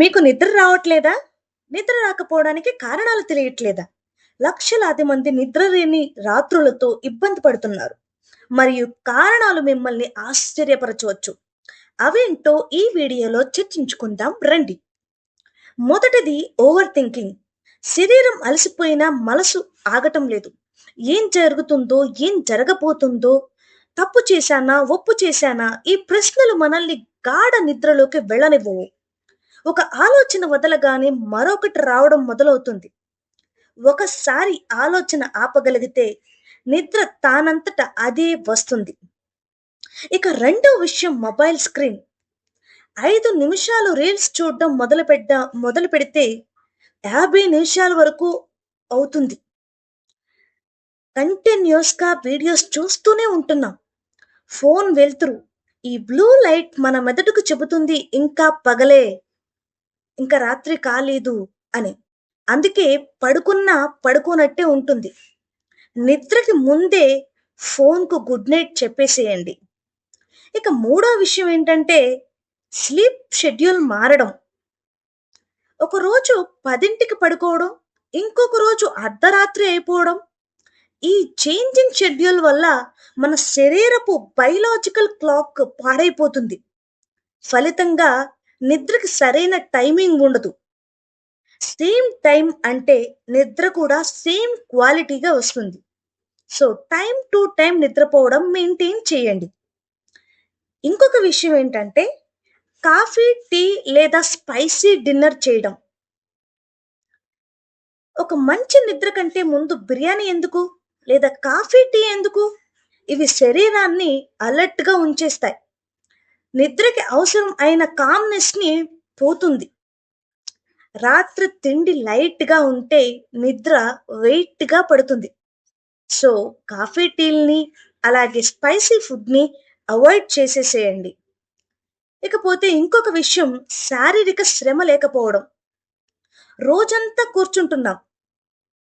మీకు నిద్ర రావట్లేదా? నిద్ర రాకపోవడానికి కారణాలు తెలియట్లేదా? లక్షలాది మంది నిద్రలేని రాత్రులతో ఇబ్బంది పడుతున్నారు. మరియు కారణాలు మిమ్మల్ని ఆశ్చర్యపరచవచ్చు. అవేంటో ఈ వీడియోలో చర్చించుకుందాం రండి. మొదటిది ఓవర్ థింకింగ్. శరీరం అలసిపోయినా మనసు ఆగటం లేదు. ఏం జరుగుతుందో, ఏం జరగబోతుందో, తప్పు చేశానా, ఒప్పు చేశానా, ఈ ప్రశ్నలు మనల్ని గాఢ నిద్రలోకి వెళ్ళనివ్వవు. ఒక ఆలోచన వదలగానే మరొకటి రావడం మొదలవుతుంది. ఒకసారి ఆలోచన ఆపగలిగితే నిద్ర తానంతట అదే వస్తుంది. ఇక రెండో విషయం మొబైల్ స్క్రీన్. 5 నిమిషాలు రీల్స్ చూడడం మొదలు పెడితే 50 నిమిషాల వరకు అవుతుంది. కంటిన్యూస్ గా వీడియోస్ చూస్తూనే ఉంటున్నాం. ఫోన్ వెలుతురు, ఈ బ్లూ లైట్ మన మెదడుకు చెబుతుంది ఇంకా పగలే, ఇంకా రాత్రి కాలేదు అని. అందుకే పడుకున్నా పడుకోనట్టే ఉంటుంది. నిద్రకి ముందే ఫోన్కు గుడ్ నైట్ చెప్పేసేయండి. ఇక మూడో విషయం ఏంటంటే స్లీప్ షెడ్యూల్ మారడం. ఒక రోజు 10కి పడుకోవడం, ఇంకొక రోజు అర్ధరాత్రి అయిపోవడం. ఈ చేంజింగ్ షెడ్యూల్ వల్ల మన శరీరపు బయలాజికల్ క్లాక్ పాడైపోతుంది. ఫలితంగా నిద్రకి సరైన టైమింగ్ ఉండదు. సేమ్ టైం అంటే నిద్ర కూడా సేమ్ క్వాలిటీగా వస్తుంది. సో టైం టు టైం నిద్రపోవడం మెయింటైన్ చేయండి. ఇంకొక విషయం ఏంటంటే కాఫీ, టీ లేదా స్పైసీ డిన్నర్ చేయడం. ఒక మంచి నిద్ర కంటే ముందు బిర్యానీ ఎందుకు, లేదా కాఫీ, టీ ఎందుకు? ఇవి శరీరాన్ని అలర్ట్ గా ఉంచేస్తాయి. నిద్రకి అవసరం అయిన కామ్నెస్ ని పోతుంది. రాత్రి తిండి లైట్ గా ఉంటే నిద్ర వెయిట్ గా పడుతుంది. సో కాఫీ, టీల్ని అలాగే స్పైసీ ఫుడ్ని అవాయిడ్ చేసేసేయండి. ఇకపోతే ఇంకొక విషయం శారీరక శ్రమ లేకపోవడం. రోజంతా కూర్చుంటున్నాం,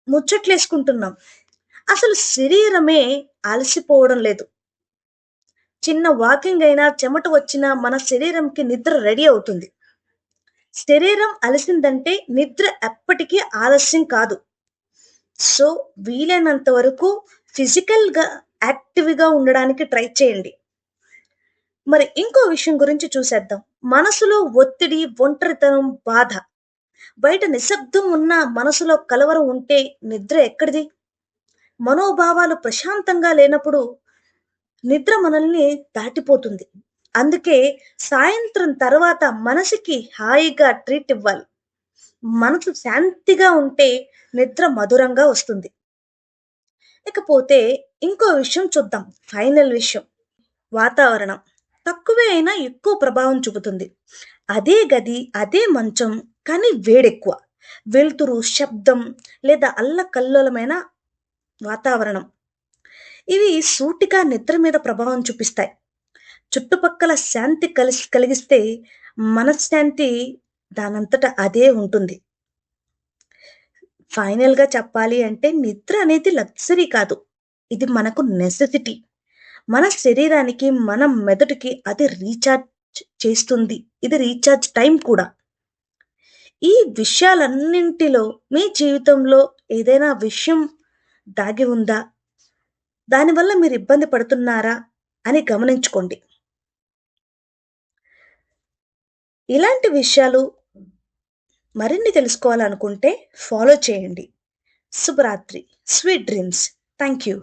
ముచ్చట్లేసుకుంటున్నాం, అసలు శరీరమే అలసిపోవడం లేదు. చిన్న వాకింగ్ అయినా చెమట వచ్చినా మన శరీరంకి నిద్ర రెడీ అవుతుంది. శరీరం అలసిందంటే నిద్ర ఎప్పటికీ ఆలస్యం కాదు. సో వీలైనంత వరకు ఫిజికల్గా యాక్టివ్గా ఉండడానికి ట్రై చేయండి. మరి ఇంకో విషయం గురించి చూసేద్దాం. మనసులో ఒత్తిడి, ఒంటరితనం, బాధ. బయట నిశ్శబ్దం ఉన్న మనసులో కలవరం ఉంటే నిద్ర ఎక్కడిది? మనోభావాలు ప్రశాంతంగా లేనప్పుడు నిద్ర మనల్ని దాటిపోతుంది. అందుకే సాయంత్రం తర్వాత మనసుకి హాయిగా ట్రీట్ ఇవ్వాలి. మనసు శాంతిగా ఉంటే నిద్ర మధురంగా వస్తుంది. ఇకపోతే ఇంకో విషయం చూద్దాం. ఫైనల్ విషయం, వాతావరణం. తక్కువే అయినా ఎక్కువ ప్రభావం చూపుతుంది. అదే గది, అదే మంచం, కానీ వేడెక్కువ. వెలుతురు, శబ్దం లేదా అల్లకల్లోలమైన వాతావరణం, ఇవి సూటిగా నిద్ర మీద ప్రభావం చూపిస్తాయి. చుట్టుపక్కల శాంతి కలిగిస్తే మనశ్శాంతి దానంతట అదే ఉంటుంది. ఫైనల్గా చెప్పాలి అంటే నిద్ర అనేది లగ్జరీ కాదు, ఇది మనకు నెసెసిటీ. మన శరీరానికి, మన మెదడుకి అది రీఛార్జ్ చేస్తుంది. ఇది రీఛార్జ్ టైం కూడా. ఈ విషయాలన్నింటిలో మీ జీవితంలో ఏదైనా విషయం దాగి ఉందా, దానివల్ల మీరు ఇబ్బంది పడుతున్నారా అని గమనించుకోండి. ఇలాంటి విషయాలు మరిన్ని తెలుసుకోవాలనుకుంటే ఫాలో చేయండి. శుభరాత్రి, స్వీట్ డ్రీమ్స్. Thank you.